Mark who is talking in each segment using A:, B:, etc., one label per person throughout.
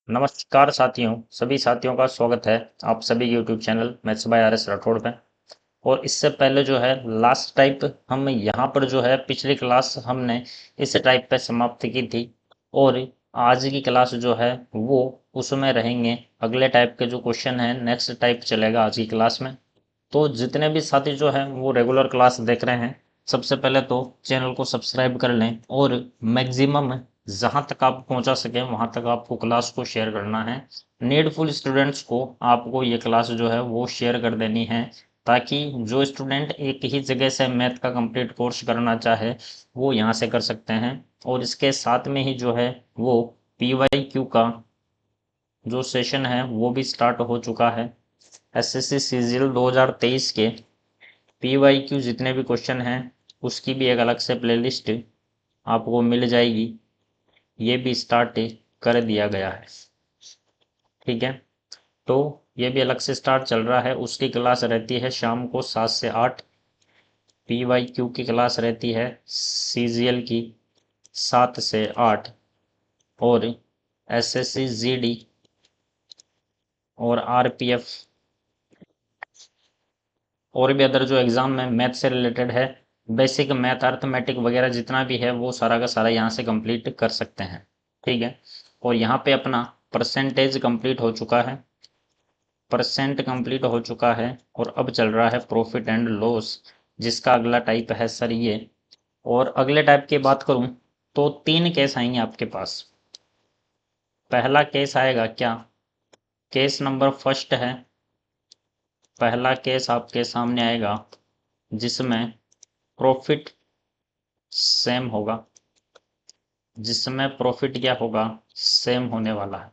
A: नमस्कार साथियों, सभी साथियों का स्वागत है आप सभी YouTube channel maths by R S Rathore पे। और इससे पहले जो है लास्ट टाइप हम यहाँ पर जो है पिछली क्लास हमने इस टाइप पे समाप्त की थी और आज की क्लास जो है वो उसमें रहेंगे अगले टाइप के जो क्वेश्चन है नेक्स्ट टाइप चलेगा आज की क्लास में। तो जितने भी साथी जो है वो रेगुलर क्लास देख रहे हैं सबसे पहले तो चैनल को सब्सक्राइब कर लें और मैक्सिमम जहां तक आप पहुंचा सकें वहां तक आपको क्लास को शेयर करना है। नीडफुल स्टूडेंट्स को आपको ये क्लास जो है वो शेयर कर देनी है ताकि जो स्टूडेंट एक ही जगह से मैथ का कंप्लीट कोर्स करना चाहे वो यहाँ से कर सकते हैं। और इसके साथ में ही जो है वो PYQ का जो सेशन है वो भी स्टार्ट हो चुका है। SSC CGL 2023 के PYQ जितने भी क्वेश्चन हैं उसकी भी एक अलग से प्लेलिस्ट आपको मिल जाएगी, ये भी स्टार्ट कर दिया गया है। ठीक है, तो ये भी अलग से स्टार्ट चल रहा है। उसकी क्लास रहती है शाम को 7 से 8। PYQ की क्लास रहती है CGL की 7 से 8 और SSC GD और RPF और भी अदर जो एग्जाम में मैथ से रिलेटेड है, बेसिक मैथ अर्थमेटिक वगैरह जितना भी है वो सारा का सारा यहाँ से कंप्लीट कर सकते हैं। ठीक है, और यहाँ पे अपना परसेंटेज कंप्लीट हो चुका है, परसेंट कंप्लीट हो चुका है और अब चल रहा है प्रॉफिट एंड लॉस जिसका अगला टाइप है सर ये। और अगले टाइप की बात करूं तो 3 केस आएंगे आपके पास। पहला केस आएगा क्या, केस नंबर फर्स्ट है, पहला केस आपके सामने आएगा जिसमें प्रॉफिट सेम होगा, जिसमें प्रॉफिट क्या होगा, सेम होने वाला है।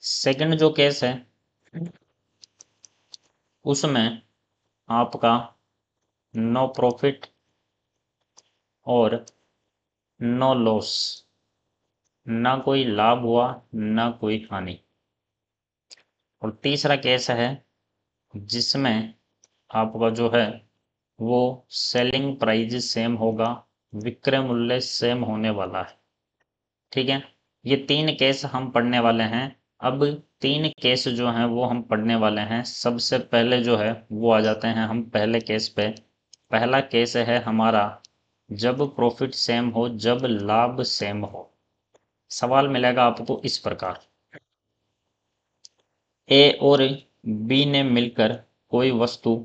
A: सेकंड जो केस है उसमें आपका नो प्रॉफिट और नो लॉस, ना कोई लाभ हुआ ना कोई हानि। और तीसरा केस है जिसमें आपका जो है वो सेलिंग प्राइस सेम होगा, विक्रय मूल्य सेम होने वाला है। ठीक है, ये 3 केस हम पढ़ने वाले हैं। अब 3 केस जो हैं वो हम पढ़ने वाले हैं। सबसे पहले जो है वो आ जाते हैं हम पहले केस पे। पहला केस है हमारा जब प्रॉफिट सेम हो, जब लाभ सेम हो। सवाल मिलेगा आपको इस प्रकार, ए और बी ने मिलकर कोई वस्तु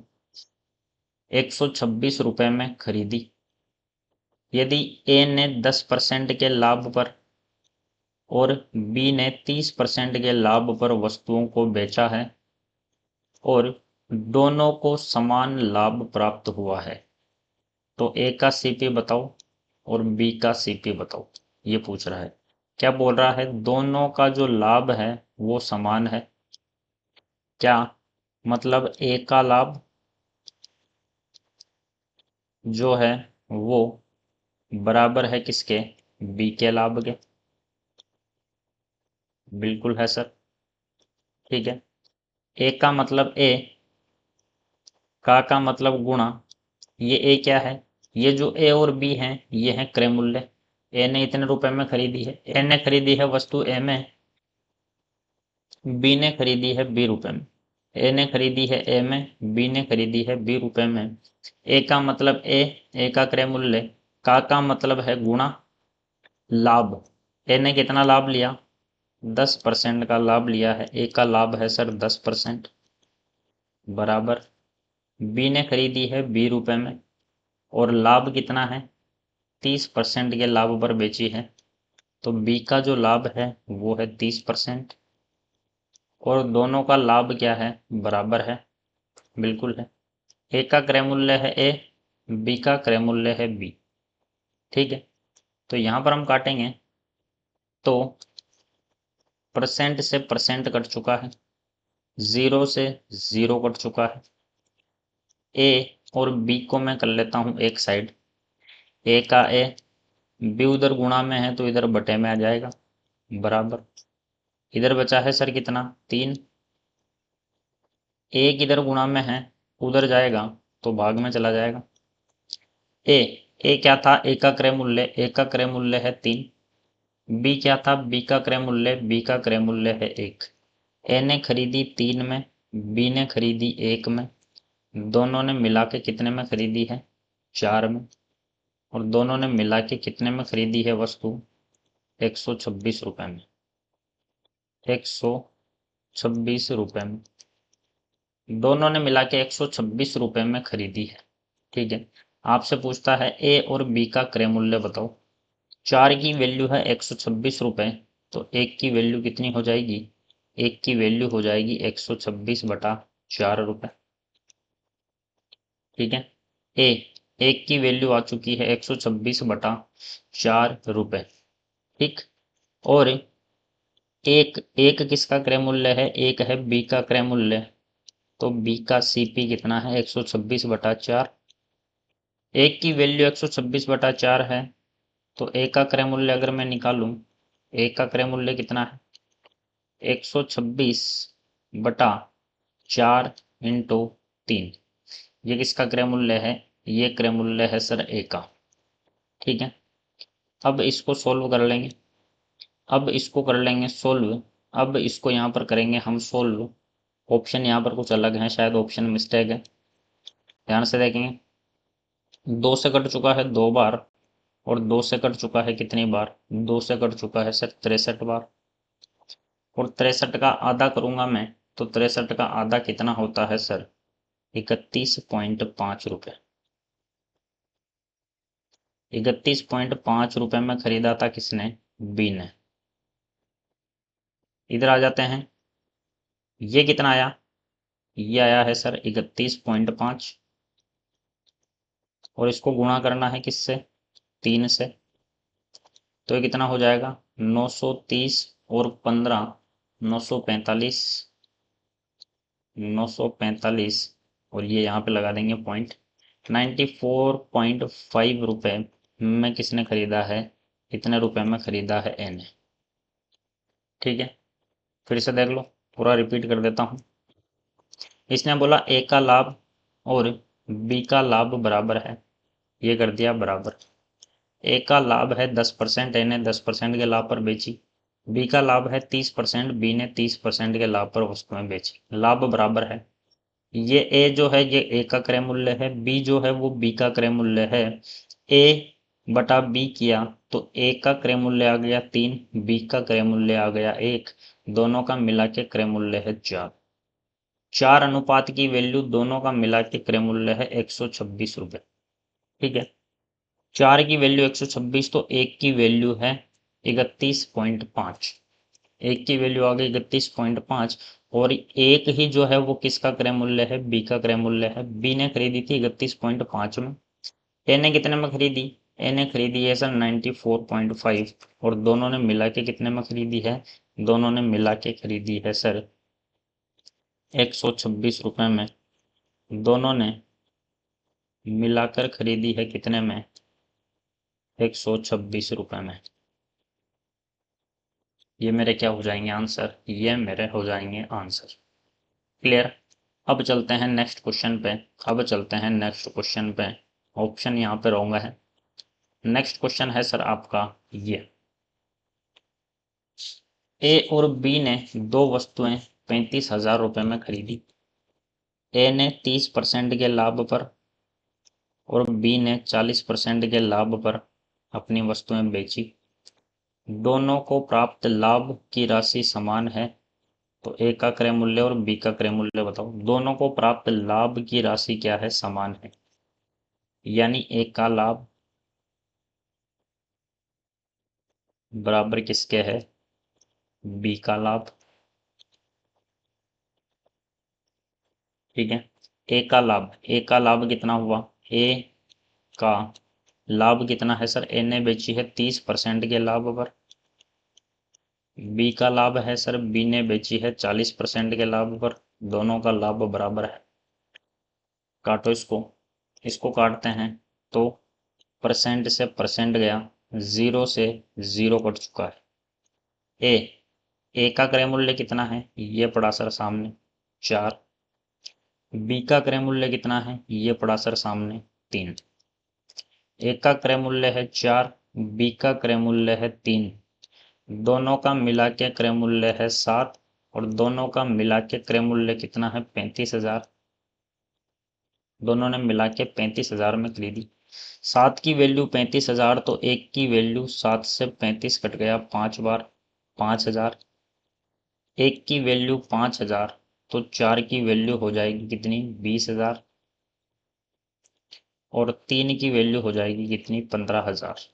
A: 126 रुपए में खरीदी। यदि ए ने 10% के लाभ पर और बी ने 30% के लाभ पर वस्तुओं को बेचा है और दोनों को समान लाभ प्राप्त हुआ है, तो ए का CP बताओ और बी का CP बताओ। ये पूछ रहा है, क्या बोल रहा है, दोनों का जो लाभ है वो समान है। क्या मतलब ए का लाभ जो है वो बराबर है किसके, बी के लाभ के। बिल्कुल है सर। ठीक है, ए का मतलब ए, का मतलब गुणा, ये ए क्या है, ये जो ए और बी हैं ये है क्रय मूल्य। ए ने इतने रुपए में खरीदी है, ए ने खरीदी है वस्तु ए में, बी ने खरीदी है बी रुपए में। ए ने खरीदी है ए में, बी ने खरीदी है बी रुपए में। ए का मतलब ए का क्रय मूल्य, का मतलब है गुणा लाभ। ए ने कितना लाभ लिया, 10% का लाभ लिया है, ए का लाभ है सर 10%, बराबर बी ने खरीदी है बी रुपए में और लाभ कितना है, 30% के लाभ पर बेची है, तो बी का जो लाभ है वो है 30% और दोनों का लाभ क्या है, बराबर है। बिल्कुल है, ए का क्रय मूल्य है ए, बी का क्रय मूल्य है बी। ठीक है, तो यहां पर हम काटेंगे तो परसेंट से परसेंट कट चुका है, 0 से 0 कट चुका है। ए और बी को मैं कर लेता हूं एक साइड, ए का ए, बी उधर गुणा में है तो इधर बटे में आ जाएगा, बराबर इधर बचा है सर कितना 3, एक इधर गुणा में है उधर जाएगा तो भाग में चला जाएगा। ए क्या था, ए का क्रय मूल्य, ए का क्रय मूल्य है 3, बी क्या था, बी का क्रय मूल्य, बी का क्रय मूल्य है 1। ए ने खरीदी 3 में, बी ने खरीदी 1 में, दोनों ने मिला के कितने में खरीदी है, 4 में, और दोनों ने मिला के कितने में खरीदी है वस्तु, 126 रुपए में, 126 रुपए में। दोनों ने मिला के 126 रुपए में खरीदी है। ठीक है, आपसे पूछता है ए और बी का क्रय मूल्य बताओ। 4 की वैल्यू है 126 रुपए, तो एक की वैल्यू कितनी हो जाएगी, एक की वैल्यू हो जाएगी 126 बटा 4 रुपए। ठीक है, ए एक की वैल्यू आ चुकी है 126 बटा 4 रुपए। ठीक, और एक एक किसका क्रय मूल्य है, एक है बी का क्रय मूल्य, तो बी का सीपी कितना है, 126 बटा 4। एक की वैल्यू 126 बटा 4 है, तो ए का क्रय मूल्य अगर मैं निकालूं, ए का क्रय मूल्य कितना है, 126 बटा 4 इंटू 3। ये किसका क्रय मूल्य है, ये क्रय मूल्य है सर ए का। ठीक है, अब इसको सोल्व कर लेंगे, अब इसको कर लेंगे सोल्व। अब इसको यहाँ पर करेंगे हम सोल्व। ऑप्शन यहाँ पर कुछ अलग है, शायद ऑप्शन मिस्टेक है, ध्यान से देखेंगे। 2 से कट चुका है 2 बार, और 2 से कट चुका है कितनी बार, 2 से कट चुका है सर 63 बार, और 63 का आधा करूंगा मैं, तो 63 का आधा कितना होता है सर, 31.5 रुपए। 31.5 रुपए में खरीदा था किसने, बी ने। इधर आ जाते हैं, ये कितना आया, ये आया है सर 31.5, और इसको गुणा करना है किससे, 3 से, तो ये कितना हो जाएगा, 930 और 15, 945, 945, और ये यहाँ पे लगा देंगे पॉइंट। 94.5 रुपए में किसने खरीदा है, कितने रुपए में खरीदा है ए ने। ठीक है, फिर से देख लो, पूरा रिपीट कर देता हूँ। इसने बोला ए का लाभ और बी का लाभ बराबर है, ये कर दिया बराबर। ए का लाभ है 10%, ए ने 10% के लाभ पर बेची। बी का लाभ है 30%, बी ने 30% के लाभ पर वस्तुएं बेची। लाभ बराबर है। ये ए जो है ये ए का क्रय मूल्य है, बी जो है वो बी का क्रय मूल्य है। ए बटा बी किया तो ए का क्रय मूल्य आ गया 3, बी का क्रय मूल्य आ गया 1, दोनों का मिला के क्रय मूल्य है 4। 4 अनुपात की वैल्यू दोनों का मिला के क्रय मूल्य है 126 रुपए। ठीक है, 4 की वैल्यू 126, तो एक की वैल्यू है 31.5, एक की वैल्यू आ गई 31.5, और एक ही जो है वो किसका क्रय मूल्य है, बी का क्रय मूल्य है। बी ने खरीदी थी 31.5 में, ए ने कितने में खरीदी, ए ने खरीदी है सर 94.5, और दोनों ने मिला के कितने में खरीदी है, दोनों ने मिला के खरीदी है सर 126 रुपए में। दोनों ने मिलाकर खरीदी है कितने में, 126 रुपए में। ये मेरे क्या हो जाएंगे आंसर, ये मेरे हो जाएंगे आंसर। क्लियर। अब चलते हैं नेक्स्ट क्वेश्चन पे, अब चलते हैं नेक्स्ट क्वेश्चन पे। ऑप्शन यहाँ पे रॉन्ग है। नेक्स्ट क्वेश्चन है सर आपका ये, ए और बी ने दो वस्तुएं 35,000 रुपए में खरीदी। ए ने 30% के लाभ पर और बी ने 40% के लाभ पर अपनी वस्तुएं बेची। दोनों को प्राप्त लाभ की राशि समान है, तो ए का क्रय मूल्य और बी का क्रय मूल्य बताओ। दोनों को प्राप्त लाभ की राशि क्या है, समान है, यानी ए का लाभ बराबर किसके है, बी का लाभ। ठीक है, ए का लाभ, ए का लाभ कितना हुआ, ए का लाभ कितना है सर, ए ने बेची है 30% के लाभ पर। बी का लाभ है सर, बी ने बेची है 40% के लाभ पर। दोनों का लाभ बराबर है। काटो इसको, इसको काटते हैं तो परसेंट से परसेंट गया, 0 से 0 कट चुका है। ए का क्रय मूल्य कितना है, ये पड़ा सर सामने 4। बी का क्रय मूल्य कितना है, ये पड़ा सर सामने 3। ए का क्रय मूल्य है 4, बी का क्रय मूल्य है 3, दोनों का मिला के क्रय मूल्य है 7 और दोनों का मिला के क्रय मूल्य कितना है 35,000। दोनों ने मिला के 35,000 में खरीदी। 7 की वैल्यू 35,000 तो 1 की वैल्यू 7 से 35 कट गया 5 बार 5,000। 1 की वैल्यू 5,000 तो 4 की वैल्यू हो जाएगी कितनी 20,000 और 3 की वैल्यू हो जाएगी कितनी 15,000।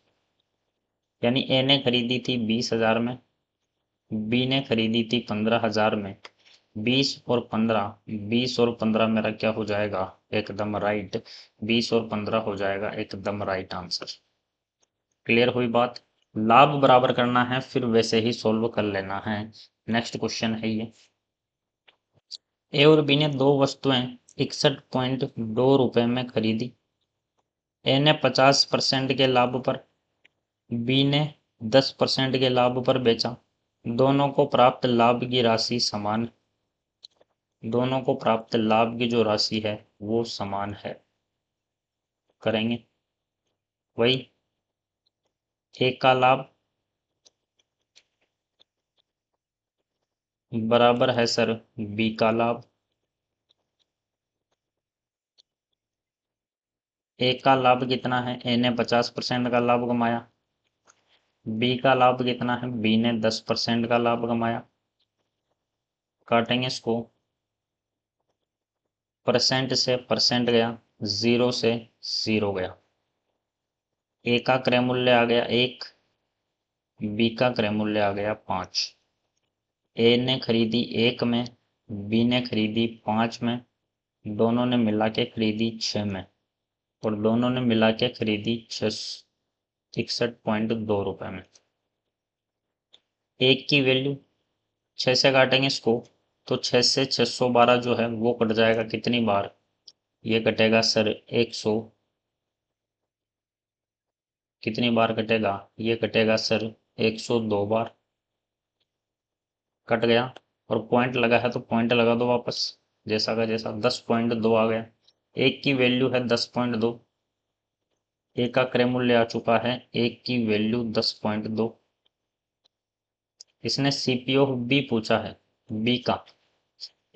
A: यानी ए ने खरीदी थी 20,000 में, बी ने खरीदी थी 15,000 में। 20 और 15 मेरा क्या हो जाएगा एकदम राइट। 20 और 15 हो जाएगा एकदम राइट आंसर। क्लियर हुई बात। लाभ बराबर करना है फिर वैसे ही सोल्व कर लेना है। नेक्स्ट क्वेश्चन है ये। ए और बी ने दो वस्तुएं 61.2 में खरीदी। ए ने 50% के लाभ पर, बी ने 10% के लाभ पर बेचा। दोनों को प्राप्त लाभ की राशि समान। दोनों को प्राप्त लाभ की जो राशि है वो समान है। करेंगे वही ए का लाभ बराबर है सर बी का लाभ। ए का लाभ कितना है ए ने 50% का लाभ कमाया। बी का लाभ कितना है बी ने 10% का लाभ कमाया। काटेंगे इसको, परसेंट से परसेंट गया, 0 से 0 गया। ए का क्रय मूल्य आ गया 1, बी का क्रय मूल्य आ गया 5। ए ने खरीदी 1 में, बी ने खरीदी 5 में। दोनों ने मिला के खरीदी 6 में और दोनों ने मिला के खरीदी 61.2 में। एक की वैल्यू 6 से काटेंगे इसको तो 6 से 612 जो है वो कट जाएगा कितनी बार, ये कटेगा सर 100। कितनी बार कटेगा, ये कटेगा सर 102 बार। कट गया और पॉइंट लगा है तो पॉइंट लगा दो वापस, जैसा का जैसा 10.2 आ गया। एक की वैल्यू है 10.2। एक का क्रय मूल्य आ चुका है, एक की वैल्यू 10.2। इसने सीपीओ बी पूछा है, बी का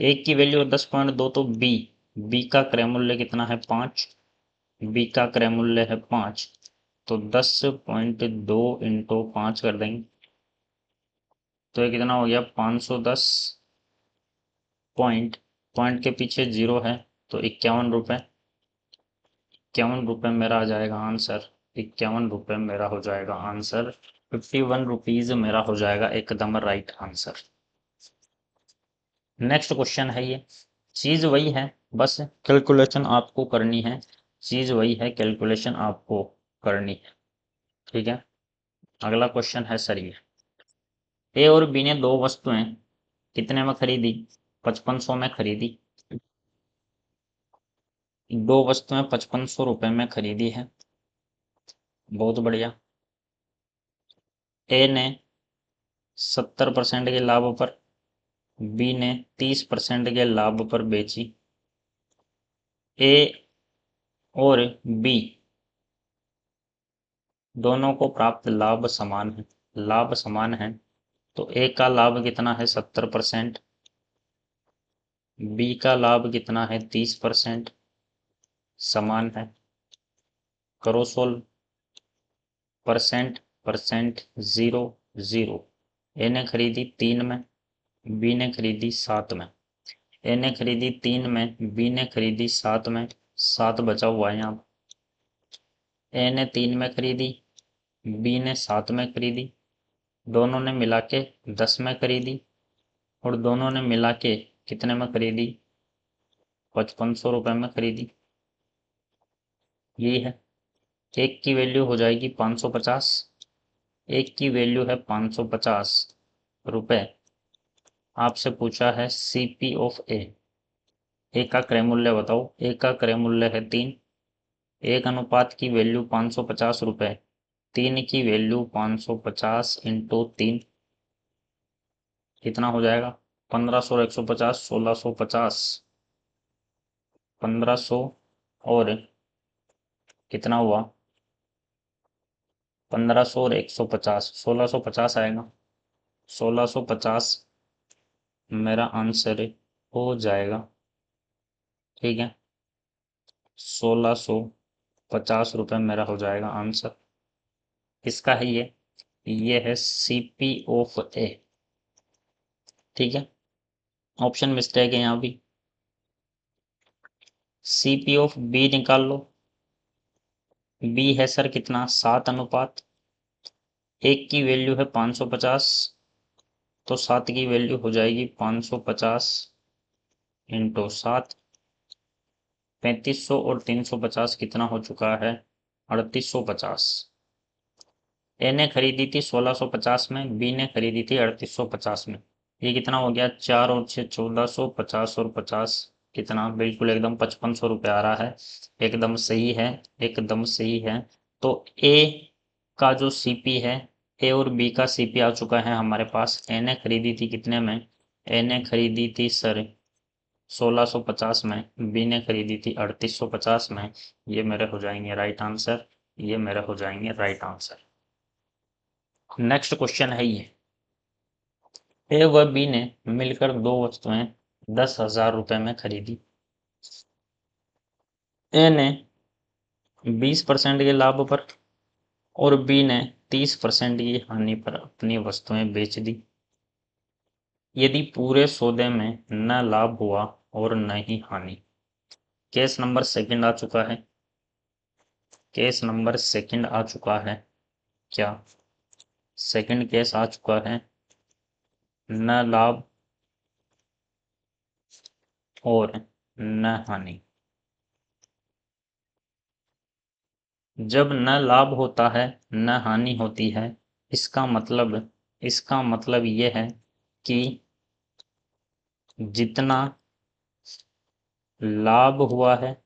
A: एक की वैल्यू 10.2 तो बी का क्रय मूल्य कितना है 5। बी का क्रय मूल्य है 5 तो 10.2 इंटू 5 कर देंगे तो ये कितना हो गया 510 पॉइंट। पॉइंट के पीछे 0 है तो 51 रुपये। 51 रुपये मेरा आ जाएगा आंसर। 51 रुपये मेरा हो जाएगा आंसर। 51 रुपीज मेरा हो जाएगा एकदम राइट आंसर। नेक्स्ट क्वेश्चन है ये। चीज वही है बस कैलकुलेशन आपको करनी है। चीज वही है कैलकुलेशन आपको करनी है। ठीक है, अगला क्वेश्चन है सर ये। ए और बी ने दो वस्तुएं कितने में खरीदी 5500 में खरीदी। दो वस्तुएं 5500 रुपये में खरीदी है। बहुत बढ़िया। ए ने 70% के लाभ पर, बी ने 30% के लाभ पर बेची। ए और बी दोनों को प्राप्त लाभ समान है। लाभ समान है तो ए का लाभ कितना है 70%, बी का लाभ कितना है 30%। समान है, करो सोल्व। Percent percent 0 0। ए ने खरीदी 3 में, बी ने खरीदी 7 में। ए ने खरीदी 3 में, बी ने खरीदी 7 में। 7 बचा हुआ है यहाँ। ए ने 3 में खरीदी, बी ने 7 में खरीदी। दोनों ने मिला के 10 में खरीदी और दोनों ने मिला के कितने में खरीदी 5500 रुपये में खरीदी। यही है। एक की वैल्यू हो जाएगी 550। एक की वैल्यू है 550 रुपये। आपसे पूछा है सीपी ऑफ ए। ए का क्रय मूल्य बताओ। ए का क्रय मूल्य है 3। एक अनुपात की वैल्यू 550 रुपये। 3 की वैल्यू 550 इंटू 3 कितना हो जाएगा 1500 और 150 1650। 1500 और कितना हुआ 1500 और 150 1650 आएगा। 1650 मेरा आंसर हो जाएगा। ठीक है, 1650 रुपये मेरा हो जाएगा आंसर। किसका है ये है CP ऑफ ए। ठीक है, ऑप्शन मिस्टेक है यहाँ भी। CP ऑफ बी निकाल लो। बी है सर कितना, 7 अनुपात, एक की वैल्यू है 550, तो 7 की वैल्यू हो जाएगी 550 इंटू 7। 3500 और 350 कितना हो चुका है, 3850। ए ने खरीदी थी 1650 में, बी ने खरीदी थी 3850 में। ये कितना हो गया, 4 और 6 1400, 50 और 50 कितना, बिल्कुल एकदम 5500 रुपये आ रहा है। एकदम सही है, एकदम सही है। तो ए का जो CP है, ए और बी का CP आ चुका है हमारे पास। ए ने खरीदी थी कितने में, ए ने खरीदी थी सर 1650 में, बी ने खरीदी थी 3850 में। ये मेरे हो जाएंगे राइट आंसर, ये मेरे हो जाएंगे राइट आंसर। नेक्स्ट क्वेश्चन है ये, ए व बी ने मिलकर दो वस्तुएं 10,000 रुपए में खरीदी। ए ने 20% के लाभ पर और बी ने 30% की हानि पर अपनी वस्तुएं बेच दी। यदि पूरे सौदे में न लाभ हुआ और न ही हानि। केस नंबर सेकंड आ चुका है, केस नंबर सेकंड आ चुका है। क्या सेकंड केस आ चुका है, न लाभ और न हानि। जब न लाभ होता है न हानि होती है, इसका मतलब ये है कि जितना लाभ हुआ है,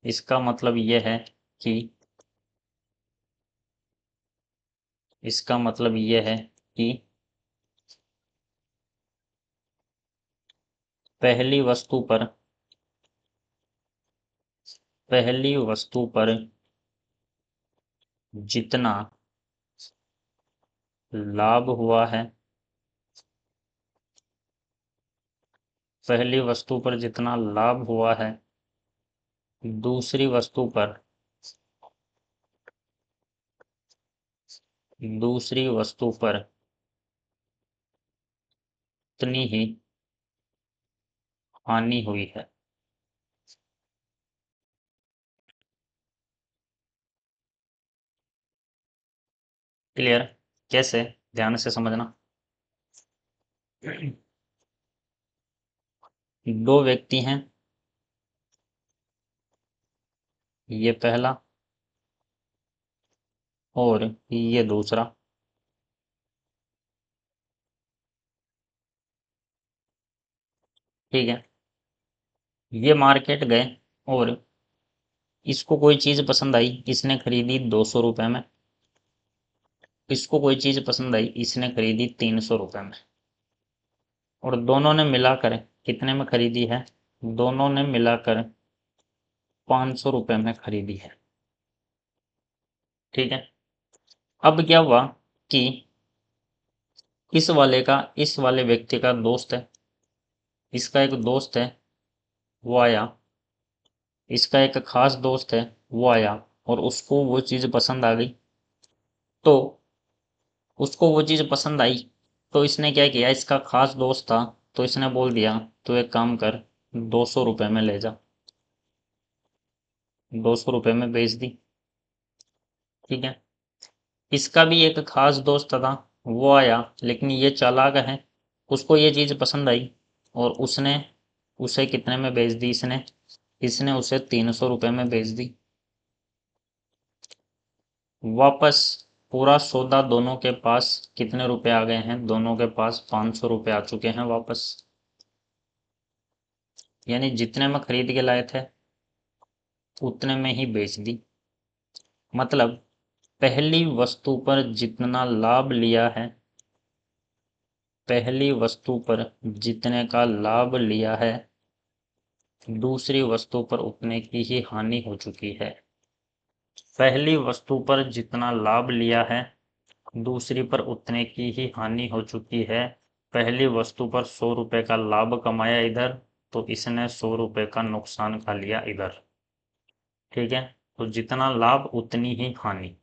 A: इसका मतलब ये है कि इसका मतलब ये है कि पहली वस्तु पर जितना लाभ हुआ है, पहली वस्तु पर जितना लाभ हुआ है, दूसरी वस्तु पर उतनी ही हानि हुई है। क्लियर? कैसे, ध्यान से समझना। दो व्यक्ति हैं, ये पहला और ये दूसरा। ठीक है, ये मार्केट गए और इसको कोई चीज पसंद आई, इसने खरीदी 200 रुपए में। इसको कोई चीज पसंद आई, इसने खरीदी 300 रुपए में। और दोनों ने मिलाकर कितने में खरीदी है, दोनों ने मिलाकर 500 रुपए में खरीदी है। ठीक है, अब क्या हुआ कि इस वाले व्यक्ति का दोस्त है, इसका एक दोस्त है, वो आया, इसका एक खास दोस्त है, वो आया और उसको वो चीज पसंद आ गई। तो उसको वो चीज पसंद आई, तो इसने क्या किया, इसका खास दोस्त था, तो इसने बोल दिया तो एक काम कर, 200 रुपए में ले जा, 200 रुपए में बेच दी। ठीक है, इसका भी एक खास दोस्त था, वो आया, लेकिन ये चालाक है, उसको ये चीज पसंद आई और उसने उसे कितने में बेच दी, इसने इसने उसे 300 रुपए में बेच दी। वापस पूरा सौदा दोनों के पास कितने रुपए आ गए हैं, दोनों के पास 500 रुपए आ चुके हैं वापस। यानी जितने में खरीद के लाए थे उतने में ही बेच दी। मतलब पहली वस्तु पर जितना लाभ लिया है, पहली वस्तु पर जितने का लाभ लिया है, दूसरी वस्तु पर उतने की ही हानि हो चुकी है। पहली वस्तु पर जितना लाभ लिया है, दूसरी पर उतने की ही हानि हो चुकी है। पहली वस्तु पर 100 रुपए का लाभ कमाया इधर, तो इसने 100 रुपए का नुकसान खा लिया इधर। ठीक है, तो जितना लाभ उतनी ही हानि।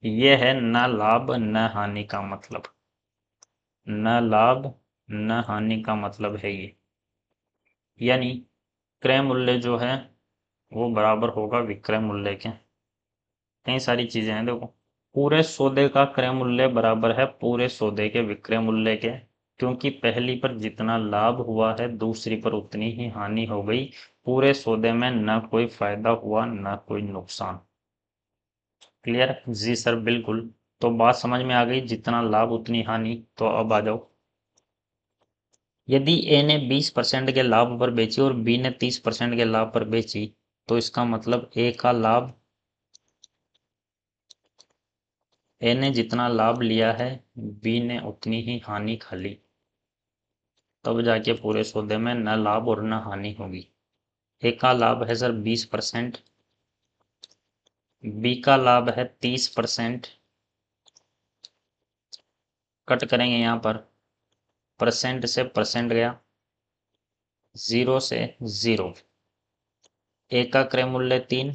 A: ये है न लाभ न हानि का मतलब। न लाभ न हानि का मतलब है ये, यानी क्रय मूल्य जो है वो बराबर होगा विक्रय मूल्य के। कई सारी चीजें हैं, देखो पूरे सौदे का क्रय मूल्य बराबर है पूरे सौदे के विक्रय मूल्य के, क्योंकि पहली पर जितना लाभ हुआ है दूसरी पर उतनी ही हानि हो गई। पूरे सौदे में न कोई फायदा हुआ न कोई नुकसान। क्लियर? जी सर बिल्कुल। तो बात समझ में आ गई, जितना लाभ उतनी हानि। तो अब आ जाओ, यदि ए ने 20% के लाभ पर बेची और बी ने 30% के लाभ पर बेची, तो इसका मतलब ए का लाभ, ए ने जितना लाभ लिया है बी ने उतनी ही हानि खा ली, तब जाके पूरे सौदे में न लाभ और न हानि होगी। ए का लाभ है सर 20%, बी का लाभ है 30%। कट करेंगे यहाँ पर, परसेंट से परसेंट गया, 0 से 0। ए का क्रय मूल्य 3,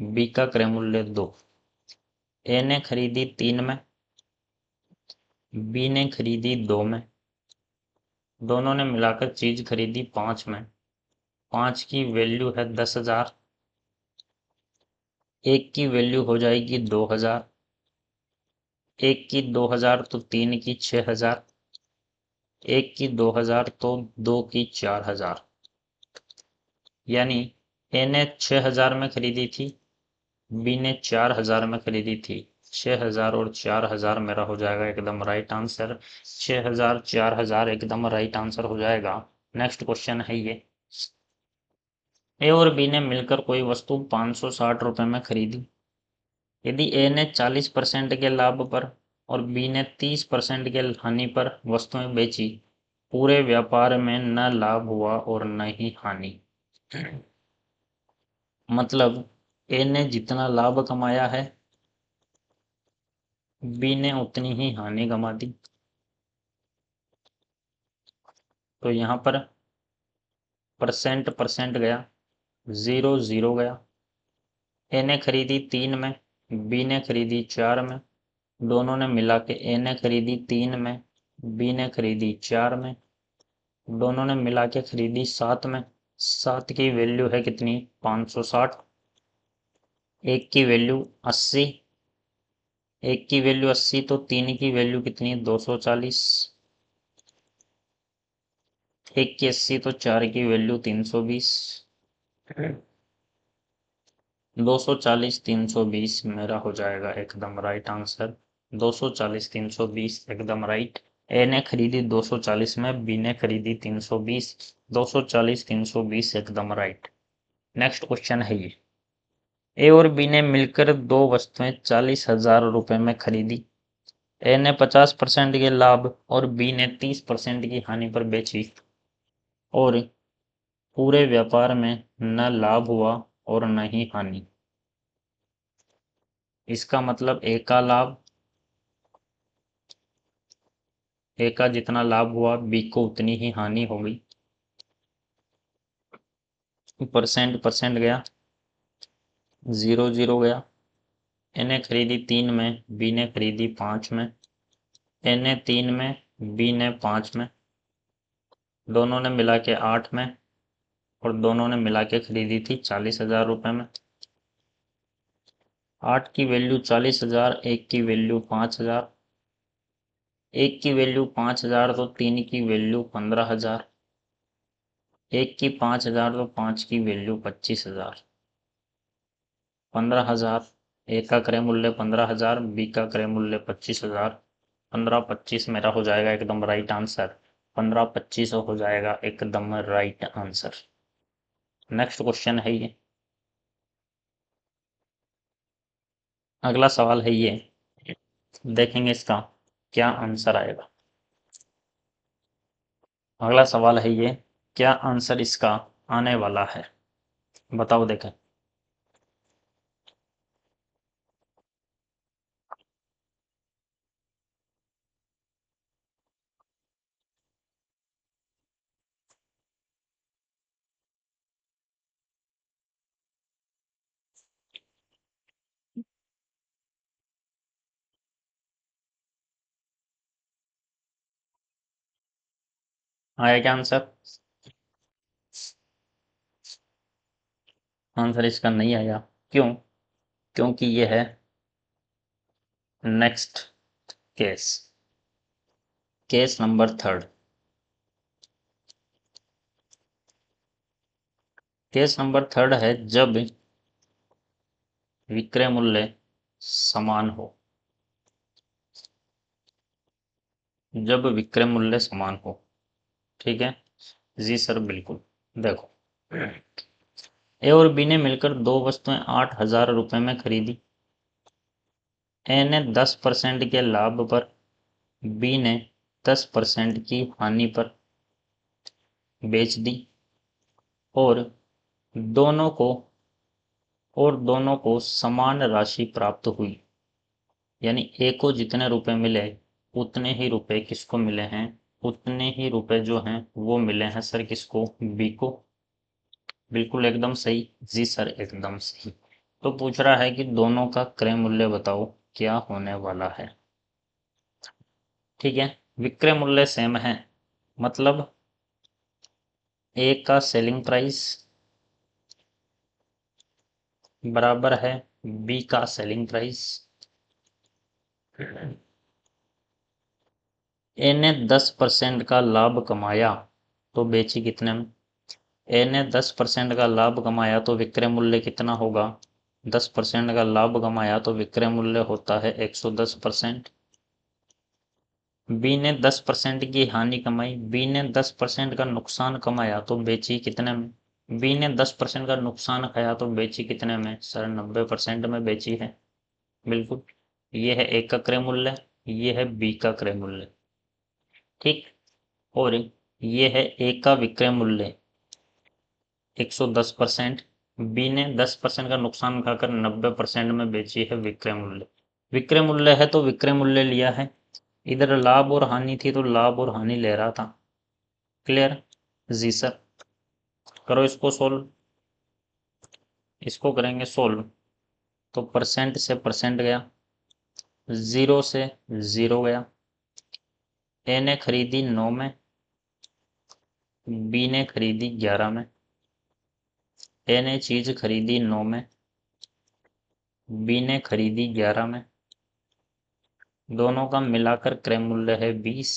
A: बी का क्रय मूल्य 2। ए ने खरीदी 3 में, बी ने खरीदी 2 में। दोनों ने मिलाकर चीज खरीदी 5 में। 5 की वैल्यू है 10,000। एक की वैल्यू हो जाएगी 2,000। एक की 2,000 तो 3 की 6,000। एक की 2,000 तो 2 की 4,000। यानी ए ने 6,000 में खरीदी थी, बी ने 4,000 में खरीदी थी। 6,000 और 4,000 मेरा हो जाएगा एकदम राइट आंसर। 6,000 4,000 एकदम राइट आंसर हो जाएगा। नेक्स्ट क्वेश्चन है ये, ए और बी ने मिलकर कोई वस्तु 560 रुपए में खरीदी। यदि ए ने 40% के लाभ पर और बी ने 30% के हानि पर वस्तुएं बेची, पूरे व्यापार में न लाभ हुआ और न ही हानि। मतलब ए ने जितना लाभ कमाया है बी ने उतनी ही हानि कमा दी। तो यहाँ पर परसेंट परसेंट गया, 0 0 गया। ए ने खरीदी 3 में, बी ने खरीदी 4 में। दोनों ने मिला के ए ने खरीदी 3 में, बी ने खरीदी 4 में। दोनों ने मिला के खरीदी 7 में। 7 की वैल्यू है कितनी? 560। एक की वैल्यू 80। एक की वैल्यू 80 तो 3 की वैल्यू कितनी? 240। एक की 80 तो 4 की वैल्यू 320। 240 320 मेरा हो जाएगा एकदम राइट आंसर। 240 320 एकदम राइट। ए ने खरीदी 240 में, बी ने खरीदी 320। 240 320 एकदम राइट। नेक्स्ट क्वेश्चन है ये, ए और बी ने मिलकर दो वस्तुएं 40,000 रुपए में खरीदी। ए ने 50% के लाभ और बी ने 30% की हानि पर बेची, और पूरे व्यापार में न लाभ हुआ और न ही हानि। इसका मतलब ए का लाभ, ए का जितना लाभ हुआ बी को उतनी ही हानि हो गई। परसेंट परसेंट गया, 0 0 गया। ए ने खरीदी 3 में, बी ने खरीदी 5 में। ए ने 3 में, बी ने 5 में। दोनों ने मिला के 8 में, और दोनों ने मिला के खरीदी थी 40,000 रुपए में। 8 की वैल्यू 40,000, एक की वैल्यू 5,000। एक की वैल्यू 5,000 तो 3 की वैल्यू 15,000। एक की 5,000 तो 5 की वैल्यू 25,000। 15,000, ए का क्रय मूल्य 15,000, बी का क्रय मूल्य 25,000। 15 25 मेरा हो जाएगा एकदम राइट आंसर। 15 25 हो जाएगा एकदम राइट आंसर। नेक्स्ट क्वेश्चन है ये, अगला सवाल है ये, देखेंगे इसका क्या आंसर आएगा। अगला सवाल है ये, क्या आंसर इसका आने वाला है? बताओ देखें। आया क्या आंसर? आंसर इसका नहीं आया। क्यों? क्योंकि ये है next case, case number third. Case number third है जब विक्रय मूल्य समान हो। जब विक्रय मूल्य समान हो। ठीक है जी सर, बिल्कुल। देखो, ए और बी ने मिलकर दो वस्तुएं 8,000 रुपए में खरीदी। ए ने 10% के लाभ पर, बी ने 10% की हानि पर बेच दी और दोनों को समान राशि प्राप्त हुई। यानी ए को जितने रुपए मिले उतने ही रुपए किसको मिले हैं? उतने ही रुपए जो हैं वो मिले हैं सर किसको? बी को। बिल्कुल एकदम सही जी सर, एकदम सही। तो पूछ रहा है कि दोनों का क्रय मूल्य बताओ क्या होने वाला है। ठीक है, विक्रय मूल्य सेम है, मतलब ए का सेलिंग प्राइस बराबर है बी का सेलिंग प्राइस। ए ने 10% का लाभ कमाया तो बेची कितने में? ए ने 10% का लाभ कमाया तो विक्रय मूल्य कितना होगा? 10% का लाभ कमाया तो विक्रय मूल्य होता है 110%। बी ने 10% की हानि कमाई, बी ने 10% का नुकसान कमाया तो बेची कितने में? बी ने 10% का नुकसान खाया तो बेची कितने में? सर 90% में बेची है। बिल्कुल, ये है ए का क्रय मूल्य, ये है बी का क्रय मूल्य। ठीक, और ये है ए का विक्रय मूल्य 110%, बी ने 10% का नुकसान खाकर 90% में बेची है विक्रय मूल्य। विक्रय मूल्य है तो विक्रय मूल्य लिया है, इधर लाभ और हानि थी तो लाभ और हानि ले रहा था। क्लियर जी सर। करो इसको सोल्व, इसको करेंगे सोल्व। तो परसेंट से परसेंट गया, 0 से 0 गया। ए ने खरीदी 9 में, बी ने खरीदी 11 में। ए ने चीज खरीदी 9 में, बी ने खरीदी 11 में। दोनों का मिलाकर क्रय मूल्य है 20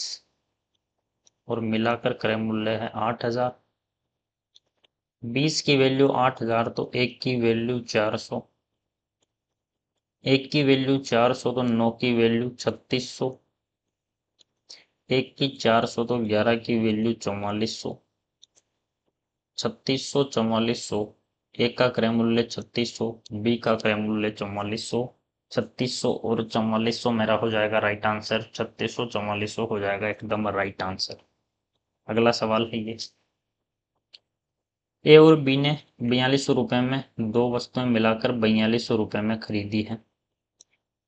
A: और मिलाकर क्रय मूल्य है 8,000। 20 की वैल्यू 8,000 तो एक की वैल्यू 400, एक की वैल्यू 400 तो 9 की वैल्यू 3600, एक की 400 तो 11 की वैल्यू 4400। 3600 4400, एक का क्रय मूल्य 3600, बी का क्रय मूल्य 4400। 3600 और 4400 मेरा हो जाएगा राइट आंसर, 3600 4400 हो जाएगा एकदम राइट आंसर। अगला सवाल है ये, ए और बी ने 4200 रुपए में दो वस्तुएं मिलाकर 4200 रुपए में खरीदी है।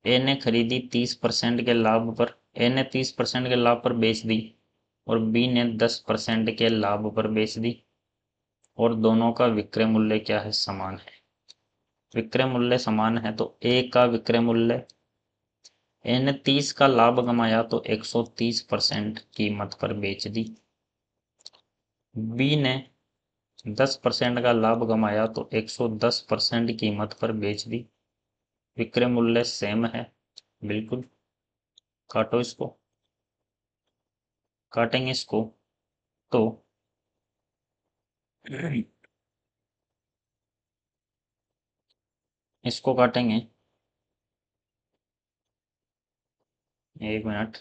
A: ए ने खरीदी 30% के लाभ पर, ए ने 30% के लाभ पर बेच दी और बी ने 10% के लाभ पर बेच दी और दोनों का विक्रय मूल्य क्या है? समान है। विक्रय मूल्य समान है तो ए का विक्रय मूल्य, ए ने 30 का लाभ कमाया तो 130% कीमत पर बेच दी। बी ने 10% का लाभ कमाया तो 110% कीमत पर बेच दी। विक्रय मूल्य सेम है, बिल्कुल। काटो इसको, काटेंगे इसको तो इसको काटेंगे, एक मिनट।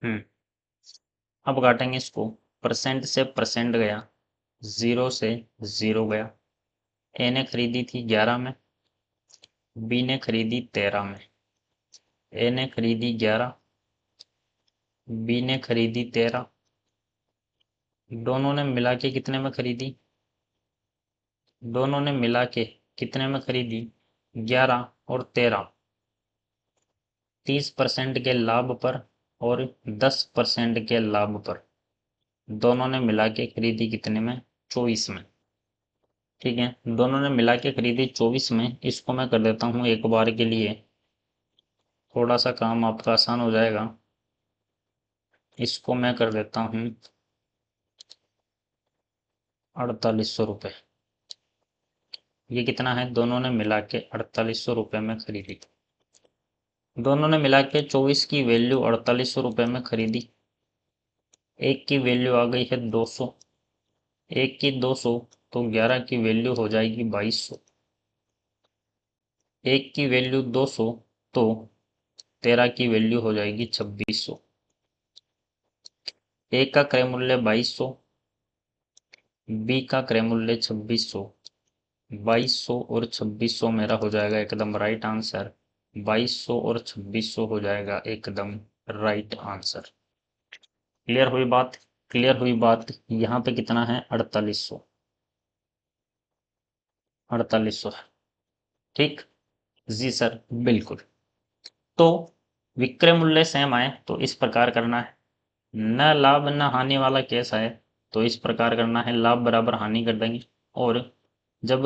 A: हम्म, अब काटेंगे इसको। परसेंट से परसेंट गया, 0 से 0 गया। ए ने खरीदी थी 11 में, बी ने खरीदी 13 में। ए ने खरीदी 11, बी ने खरीदी 13। दोनों ने मिला के कितने में खरीदी? दोनों ने मिला के कितने में खरीदी? 11 और 13। 30% के लाभ पर और 10% के लाभ पर दोनों ने मिला के खरीदी कितने में? 24 में, ठीक है। दोनों ने मिला के खरीदी 24 में। इसको मैं कर देता हूँ एक बार के लिए, थोड़ा सा काम आपका आसान हो जाएगा। इसको मैं कर देता हूँ 4800 रुपये। ये कितना है? दोनों ने मिला के 4800 रुपये में खरीदी। दोनों ने मिला के 24 की वैल्यू 4800 रुपये में खरीदी। एक की वैल्यू आ गई है 200, एक की 200, तो 11 की वैल्यू हो जाएगी 2200। एक की वैल्यू 200, तो 13 की वैल्यू हो जाएगी 2600। एक का क्रय मूल्य 2200, बी का क्रय मूल्य 2600। 2200 और 2600 मेरा हो जाएगा एकदम राइट आंसर। 2200 और 2600 हो जाएगा एकदम राइट आंसर। क्लियर हुई बात? क्लियर हुई बात? यहाँ पे कितना है? 4800। 4800 है, ठीक। जी सर, बिल्कुल। तो विक्रय मूल्य सेम आए तो इस प्रकार करना है। न लाभ न हानि वाला केस आए तो इस प्रकार करना है, लाभ बराबर हानि कर देंगे। और जब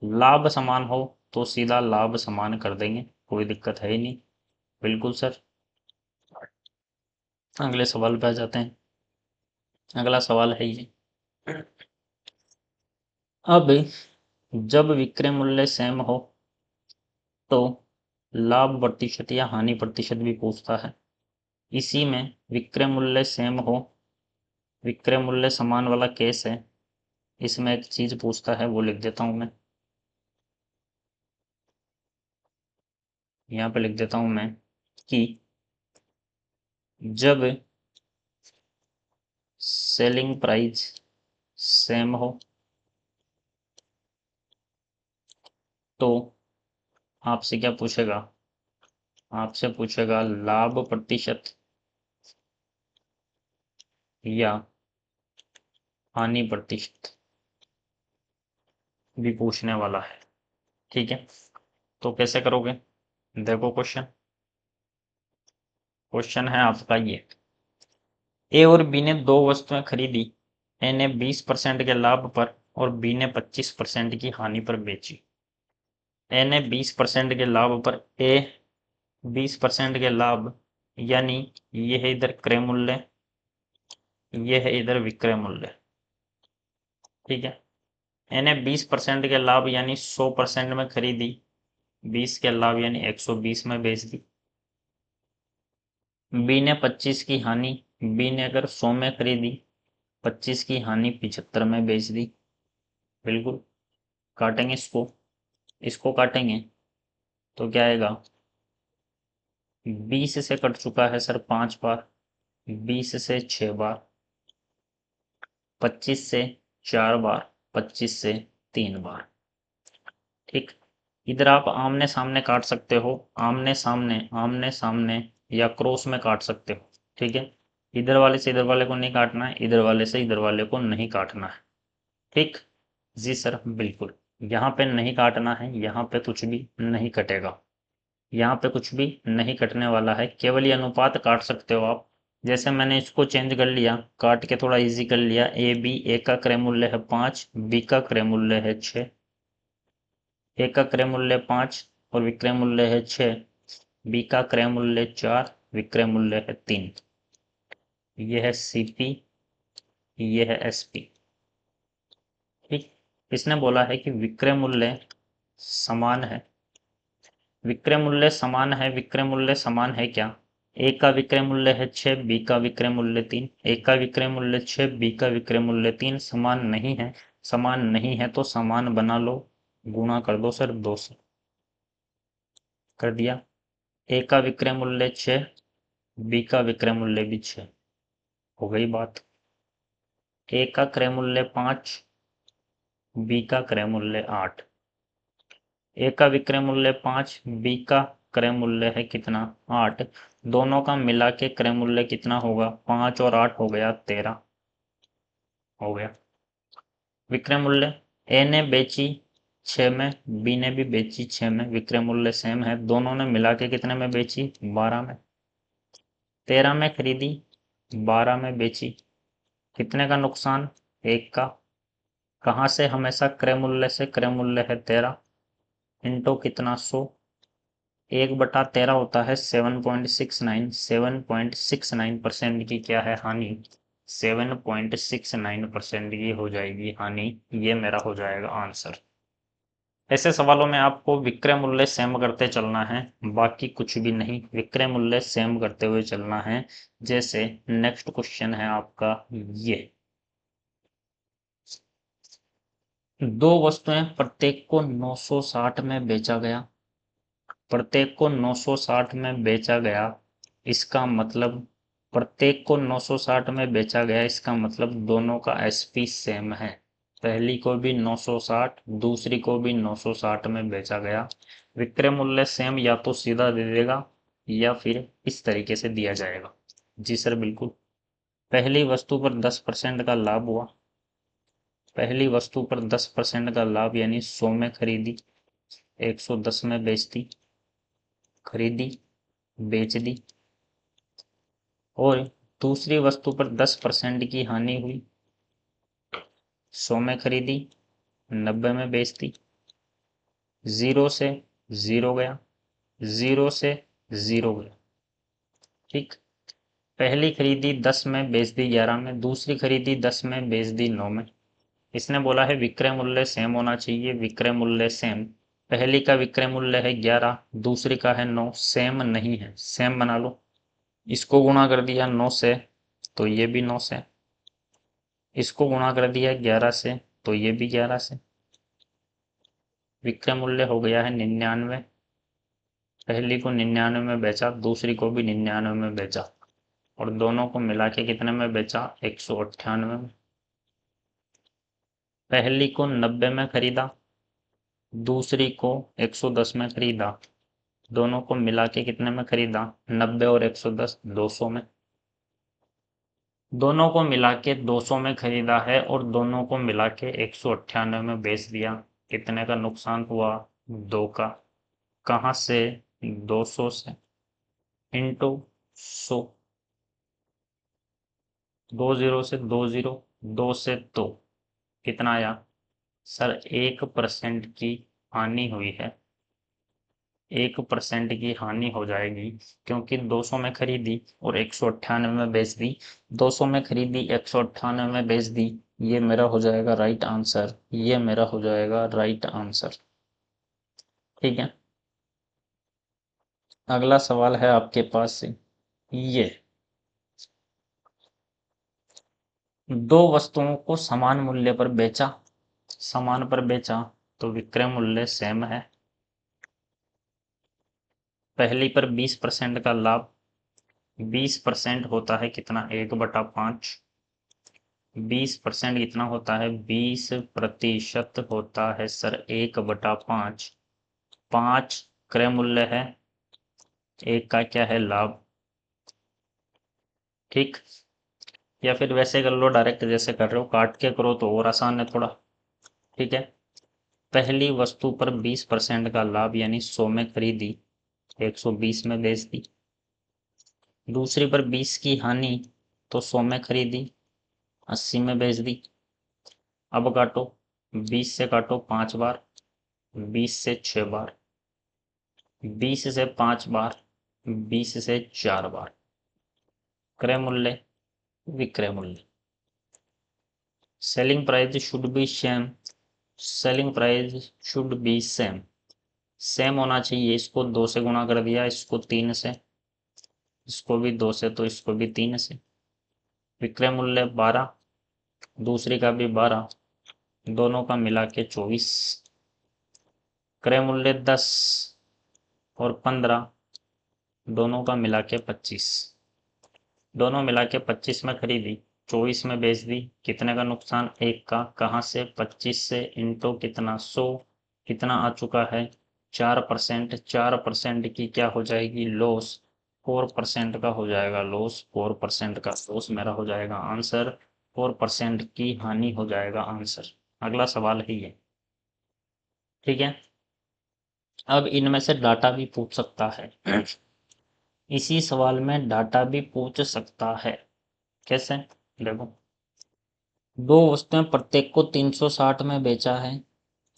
A: लाभ समान हो तो सीधा लाभ समान कर देंगे, कोई दिक्कत है ही नहीं। बिल्कुल सर। अगले सवाल पे आ जाते हैं। अगला सवाल है ये, अब जब विक्रय मूल्य सेम हो तो लाभ प्रतिशत या हानि प्रतिशत भी पूछता है। इसी में विक्रय मूल्य सेम हो, विक्रय मूल्य समान वाला केस है, इसमें एक चीज पूछता है, वो लिख देता हूं मैं। यहाँ पे लिख देता हूं मैं कि जब सेलिंग प्राइस सेम हो तो आपसे क्या पूछेगा? आपसे पूछेगा लाभ प्रतिशत या हानि प्रतिशत भी पूछने वाला है, ठीक है। तो कैसे करोगे? देखो क्वेश्चन। क्वेश्चन है आपका ये, ए और बी ने दो वस्तुएं खरीदी। ए ने 20% के लाभ पर और बी ने 25% की हानि पर बेची। ए ने 20% के लाभ पर, ए 20% के लाभ, यानी ये है इधर क्रय मूल्य, ये है इधर विक्रय मूल्य, ठीक है। ए ने 20% के लाभ यानी 100% में खरीदी, 20 के लाभ यानी 120 में बेच दी। बी ने 25 की हानि, बी ने अगर 100 में खरीदी, 25 की हानि 75 में बेच दी। बिल्कुल। काटेंगे इसको, इसको काटेंगे तो क्या आएगा? 20 से कट चुका है सर 5 बार, 20 से 6 बार, 25 से 4 बार, 25 से 3 बार, ठीक। इधर आप आमने सामने काट सकते हो, आमने सामने, आमने सामने, या क्रॉस में काट सकते हो, ठीक है। इधर वाले से इधर वाले को नहीं काटना है, इधर वाले से इधर वाले को नहीं काटना है, ठीक। जी सर, बिल्कुल। यहाँ पे नहीं काटना है, यहाँ पे कुछ भी नहीं कटेगा, यहाँ पे कुछ भी नहीं कटने वाला है, केवल ये अनुपात काट सकते हो आप। जैसे मैंने इसको चेंज कर लिया, काट के थोड़ा इजी कर लिया। ए बी, ए का क्रय मूल्य है 5, बी का क्रय मूल्य है 6। ए का क्रय मूल्य 5 और विक्रय मूल्य है 6, बी का क्रय मूल्य 4, विक्रय मूल्य है 3। यह है सीपी, यह है एसपी, ठीक। इसने बोला है कि विक्रय मूल्य समान है। विक्रय मूल्य समान है, विक्रय मूल्य समान है क्या? ए का विक्रय मूल्य है 6, बी का विक्रय मूल्य 3। ए का विक्रय मूल्य 6, बी का विक्रय मूल्य 3, समान नहीं है। समान नहीं है तो समान बना लो, गुणा कर दो सर 2 से। कर दिया। ए का विक्रय मूल्य 6, बी का विक्रय मूल्य भी 6, हो गई बात। ए का क्रय मूल्य 5, बी का क्रय मूल्य 8। ए का विक्रय मूल्य 5, बी का क्रय मूल्य है कितना? 8। दोनों का मिला के क्रय मूल्य कितना होगा? 5 और 8 हो गया 13, हो गया। विक्रय मूल्य, ए ने बेची 6 में, बी ने भी बेची 6 में, विक्रय मूल्य सेम है। दोनों ने मिला के कितने में बेची? 12 में। 13 में खरीदी, 12 में बेची, कितने का नुकसान? 1 का। कहाँ से, हमेशा क्रय मूल्य से, क्रय मूल्य है 13 इंटू कितना 100, 1/13 होता है 7.69, 7.69% की क्या है हानि, 7.69% की हो जाएगी हानि, ये मेरा हो जाएगा आंसर। ऐसे सवालों में आपको विक्रय मूल्य सेम करते चलना है, बाकी कुछ भी नहीं, विक्रय मूल्य सेम करते हुए चलना है। जैसे नेक्स्ट क्वेश्चन है आपका ये, दो वस्तुएं प्रत्येक को 960 में बेचा गया, प्रत्येक को 960 में बेचा गया, इसका मतलब प्रत्येक को 960 में बेचा गया, इसका मतलब दोनों का एसपी सेम है, पहली को भी 960, दूसरी को भी 960 में बेचा गया। विक्रय मूल्य सेम या तो सीधा दे देगा या फिर इस तरीके से दिया जाएगा। जी सर बिल्कुल। पहली वस्तु पर 10% का लाभ हुआ, पहली वस्तु पर 10% का लाभ यानी 100 में खरीदी, 110 में बेचती, खरीदी बेच दी। और दूसरी वस्तु पर 10% की हानि हुई, 100 में खरीदी, 90 में बेच दी, 0 से 0 गया, 0 से 0 गया। ठीक, पहली खरीदी 10 में बेच दी 11 में, दूसरी खरीदी 10 में बेच दी 9 में। इसने बोला है विक्रय मूल्य सेम होना चाहिए, विक्रय मूल्य सेम, पहली का विक्रय मूल्य है 11, दूसरी का है 9, सेम नहीं है, सेम बना लो। इसको गुणा कर दिया 9 से तो ये भी 9 से, इसको गुणा कर दिया 11 से तो ये भी 11 से, विक्रय मूल्य हो गया है 99। पहली को 99 में बेचा, दूसरी को भी 99 में बेचा, और दोनों को मिला के कितने में बेचा, 198 में। पहली को 90 में खरीदा, दूसरी को 110 में खरीदा, दोनों को मिला के कितने में खरीदा, 90 और 110 200 में। दोनों को मिला के 200 में खरीदा है और दोनों को मिला के 198 में बेच दिया, कितने का नुकसान हुआ, 2 का। कहाँ से, 200 से, इंटू 100, 2 0 से 2 0, 2 से 2, कितना आया सर, 1% की हानि हुई है, 1% की हानि हो जाएगी, क्योंकि 200 में खरीदी और 198 में बेच दी, 200 में खरीदी 198 में बेच दी, ये मेरा हो जाएगा राइट आंसर, ये मेरा हो जाएगा राइट आंसर। ठीक है, अगला सवाल है आपके पास से ये, दो वस्तुओं को समान मूल्य पर बेचा, समान पर बेचा तो विक्रय मूल्य सेम है, पहली पर 20% का लाभ, 20% होता है कितना, 1/5, 20% कितना होता है, 20% होता है सर 1/5, 5 क्रय मूल्य है, एक का क्या है लाभ। ठीक, या फिर वैसे कर लो डायरेक्ट, जैसे कर रहे हो काट के करो तो और आसान है थोड़ा। ठीक है, पहली वस्तु पर 20% का लाभ यानी 100 में खरीदी, 120 में बेच दी। दूसरी पर 20 की हानि तो 100 में खरीदी, 80 में बेच दी। अब काटो, 20 से काटो 5 बार, 20 से 6 बार, 20 से 5 बार, 20 से 4 बार। क्रय मूल्य, विक्रय मूल्य, selling price should be same, selling price should be same, same होना चाहिए। इसको 2 से गुणा कर दिया, इसको 3 से, इसको भी 2 से तो इसको भी 3 से। विक्रय मूल्य 12, दूसरी का भी 12, दोनों का मिला के 24। क्रय मूल्य 10 और 15, दोनों का मिला के 25, दोनों मिला के 25 में खरीदी, 24 में बेच दी, कितने का नुकसान, 1 का। कहाँ से, 25 से, इंटू कितना 100, कितना आ चुका है 4%, 4% की क्या हो जाएगी लॉस, 4% का हो जाएगा लॉस, 4% का लॉस मेरा हो जाएगा आंसर, 4% की हानि हो जाएगा आंसर। अगला सवाल है ये। ठीक है, अब इनमें से डाटा भी पूछ सकता है इसी सवाल में डाटा भी पूछ सकता है, कैसे देखो, दो वस्तुएं प्रत्येक को 360 में बेचा है,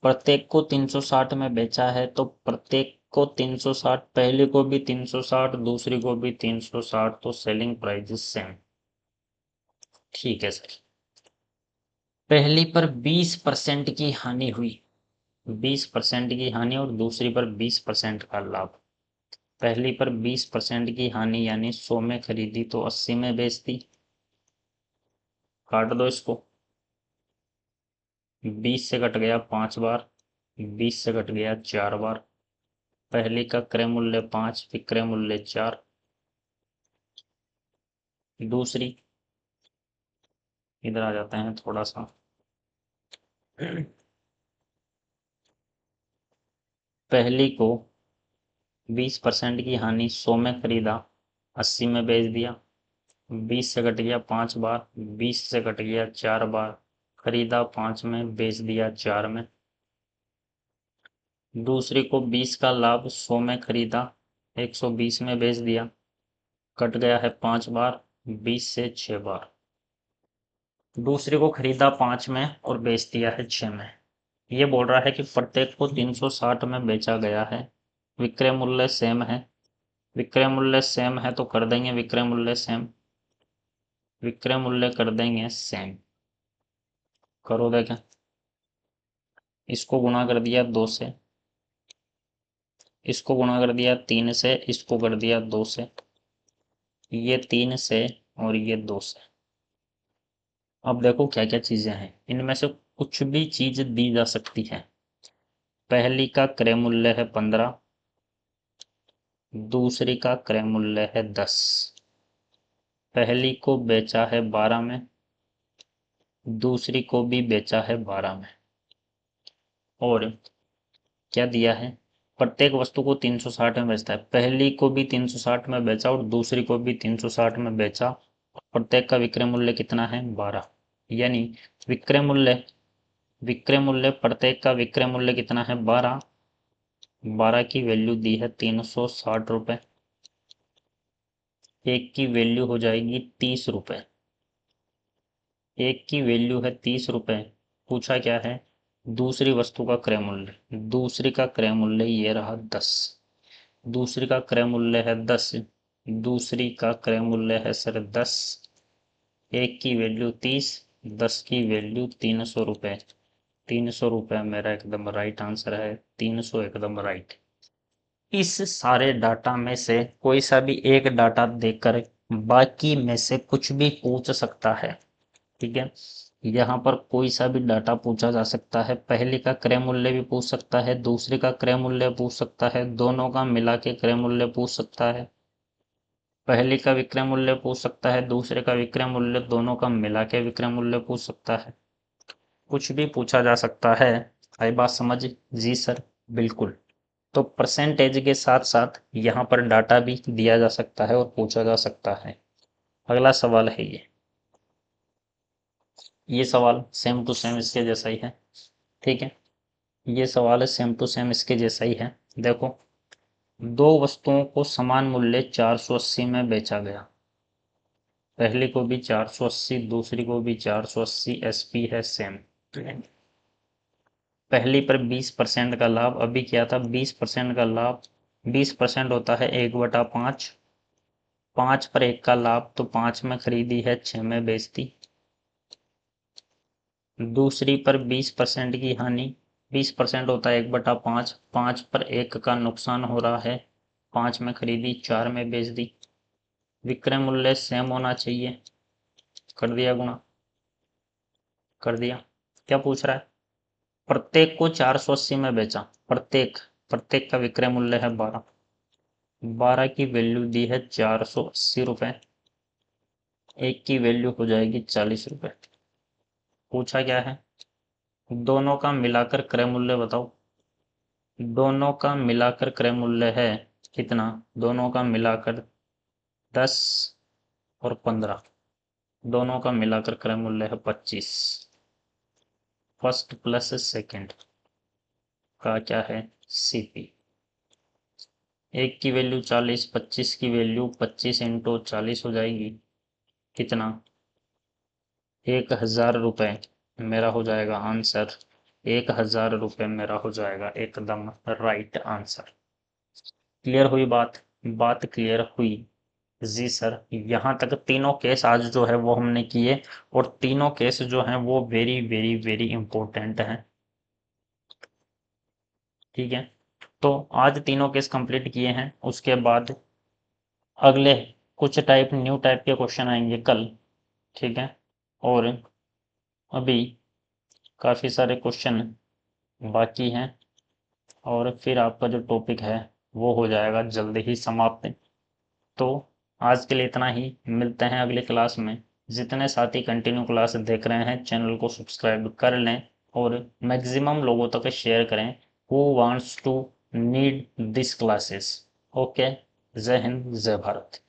A: प्रत्येक को 360 में बेचा है, तो प्रत्येक को 360, पहली को भी 360, दूसरी को भी 360, तो सेलिंग प्राइस सेम। ठीक है सर। पहली पर 20% की हानि हुई, 20% की हानि, और दूसरी पर 20% का लाभ। पहली पर 20% की हानि यानी 100 में खरीदी तो 80 में बेच दी। काट दो इसको, 20 से कट गया 5 बार, 20 से कट गया 4 बार। पहली का क्रय मूल्य 5, विक्रय मूल्य 4। दूसरी, इधर आ जाते हैं थोड़ा सा। पहली को 20% की हानि, 100 में खरीदा, 80 में बेच दिया। 20 से कट गया 5 बार, 20 से कट गया 4 बार, खरीदा 5 में, बेच दिया 4 में। दूसरी को 20 का लाभ, 100 में खरीदा, 120 में बेच दिया, कट गया है 5 बार, 20 से 6 बार। दूसरी को खरीदा 5 में और बेच दिया है 6 में। ये बोल रहा है कि प्रत्येक को 360 में बेचा गया है, विक्रय मूल्य सेम है। विक्रय मूल्य सेम है तो कर देंगे विक्रय मूल्य सेम, विक्रय मूल्य कर देंगे सेम। करो देखें, इसको गुणा कर दिया 2 से, इसको गुणा कर दिया 3 से, इसको कर दिया 2 से, ये 3 से और ये 2 से। अब देखो क्या क्या चीजें हैं, इनमें से कुछ भी चीज दी जा सकती है। पहली का क्रय मूल्य है 15, दूसरी का क्रय मूल्य है 10। पहली को बेचा है 12 में, दूसरी को भी बेचा है 12 में। और क्या दिया है, प्रत्येक वस्तु को 360 में बेचता है। पहली को भी 360 में बेचा और दूसरी को भी 360 में बेचा। प्रत्येक का विक्रय मूल्य कितना है, 12। यानी विक्रय मूल्य, विक्रय मूल्य, प्रत्येक का विक्रय मूल्य कितना है, 12। 12 की वैल्यू दी है 360 रुपए। एक की वैल्यू हो जाएगी 30 रुपए, एक की वैल्यू है 30 रुपए। पूछा क्या है, दूसरी वस्तु का क्रय मूल्य। दूसरी का क्रय मूल्य ये रहा 10, दूसरी का क्रय मूल्य है 10, दूसरी का क्रय मूल्य है सर 10। एक की वैल्यू 30, 10 की वैल्यू 300 रुपए। 300 रुपए मेरा एकदम राइट आंसर है, 300 एकदम राइट। इस सारे डाटा में से कोई सा भी एक डाटा देकर बाकी में से कुछ भी पूछ सकता है। ठीक है, यहाँ पर कोई सा भी डाटा पूछा जा सकता है। पहली का क्रय मूल्य भी पूछ सकता है, दूसरी का क्रय मूल्य पूछ सकता है, दोनों का मिला के क्रय मूल्य पूछ सकता है। पहली का विक्रय मूल्य पूछ सकता है, दूसरे का विक्रय मूल्य, दोनों का मिला के विक्रय मूल्य पूछ सकता है। कुछ भी पूछा जा सकता है। आई बात समझ? जी सर, बिल्कुल। तो परसेंटेज के साथ साथ यहाँ पर डाटा भी दिया जा सकता है और पूछा जा सकता है। अगला सवाल है ये सवाल सेम टू सेम इसके जैसा ही है। ठीक है, ये सवाल है सेम टू सेम इसके जैसा ही है। देखो, दो वस्तुओं को समान मूल्य 480 में बेचा गया। पहली को भी 480, दूसरी को भी 480, एसपी है सेम। पहली पर 20% का लाभ, अभी क्या था, 20% का लाभ, 20% होता है 1/5। 5 पर 1 का लाभ, तो 5 में खरीदी है, 6 में बेचती। दूसरी पर 20% की हानि, 20% होता है 1/5, 5 पर 1 का नुकसान हो रहा है, 5 में खरीदी, 4 में बेच दी। विक्रय मूल्य सेम होना चाहिए, कर दिया गुणा, कर दिया। क्या पूछ रहा है, प्रत्येक को 480 में बेचा। प्रत्येक, प्रत्येक का विक्रय मूल्य है 12, 12 की वैल्यू दी है 480 रुपए। एक की वैल्यू हो जाएगी 40 रुपए। पूछा क्या है, दोनों का मिलाकर क्रय मूल्य बताओ। दोनों का मिलाकर क्रय मूल्य है कितना, दोनों का मिलाकर 10 और 15, दोनों का मिलाकर क्रय मूल्य है 25। फर्स्ट प्लस सेकंड का क्या है, सीपी। एक की वैल्यू 40, 25 की वैल्यू 25 इंटू 40 हो जाएगी कितना, 1000 रुपये मेरा हो जाएगा आंसर। 1000 रुपये मेरा हो जाएगा एकदम राइट आंसर। क्लियर हुई बात? बात क्लियर हुई? जी सर, यहाँ तक तीनों केस आज जो है वो हमने किए, और तीनों केस जो हैं वो वेरी वेरी वेरी इंपॉर्टेंट हैं। ठीक है, तो आज तीनों केस कंप्लीट किए हैं। उसके बाद अगले कुछ न्यू टाइप के क्वेश्चन आएंगे कल। ठीक है, और अभी काफ़ी सारे क्वेश्चन बाकी हैं, और फिर आपका जो टॉपिक है वो हो जाएगा जल्दी ही समाप्त। तो आज के लिए इतना ही, मिलते हैं अगले क्लास में। जितने साथी कंटिन्यू क्लास देख रहे हैं चैनल को सब्सक्राइब कर लें, और मैक्सिमम लोगों तक शेयर करें who wants to need this classes. Okay, Jai Hind, जय भारत।